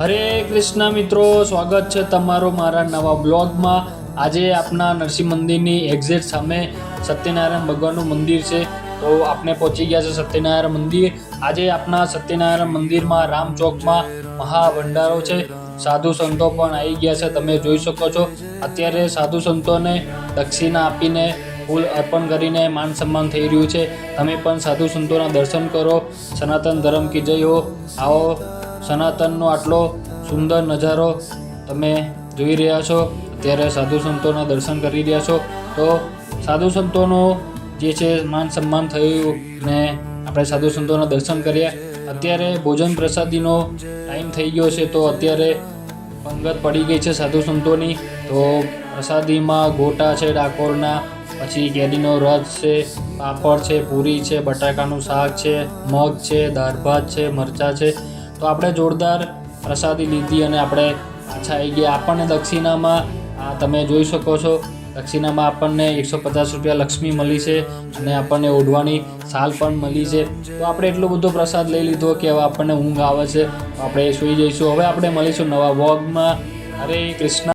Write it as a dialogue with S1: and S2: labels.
S1: હરે કૃષ્ણ મિત્રો, સ્વાગત છે તમારું મારા નવા બ્લોગમાં। આજે આપણા નરસિંહ મંદિરની એક્ઝેક્ટ સામે સત્યનારાયણ ભગવાનનું મંદિર છે, તો આપણે પહોંચી ગયા છે સત્યનારાયણ મંદિર। આજે આપણા સત્યનારાયણ મંદિરમાં રામ ચોકમાં મહાભંડારો છે, સાધુ સંતો પણ આવી ગયા છે, તમે જોઈ શકો છો। અત્યારે સાધુ સંતોને દક્ષિણા આપીને ફૂલ અર્પણ કરીને માન સન્માન થઈ રહ્યું છે। તમે પણ સાધુ સંતોના દર્શન કરો। સનાતન ધર્મ કી જય હો। આવો સનાતનનો આટલો સુંદર નજારો તમે જોઈ રહ્યા છો। અત્યારે સાધુ સંતોના દર્શન કરી રહ્યા છો, તો સાધુ સંતોનો જે છે માન સન્માન થયું ને આપણે સાધુ સંતોના દર્શન કર્યા। અત્યારે ભોજન પ્રસાદીનો ટાઈમ થઈ ગયો છે, તો અત્યારે પંગત પડી ગઈ છે સાધુ સંતોની। તો પ્રસાદીમાં ગોટા છે ડાકોરના, પછી કેરીનો રસ છે, પાપડ છે, પૂરી છે, બટાકાનું શાક છે, મગ છે, દાળ ભાત છે, મરચાં છે। તો આપણે જોરદાર પ્રસાદી લીધી અને આપણે પાછા આવી ગયા। આપણને દક્ષિણામાં તમે જોઈ શકો છો, દક્ષિણામાં આપણને 150 રૂપિયા લક્ષ્મી મળી છે અને આપણને ઓઢવાની શાલ પણ મળી છે। તો આપણે એટલો બધો પ્રસાદ લઈ લીધો કે હવે આપણને ઊંઘ આવે છે, તો આપણે સૂઈ જઈશું। હવે આપણે મળીશું નવા વ્લોગમાં। હરે કૃષ્ણ।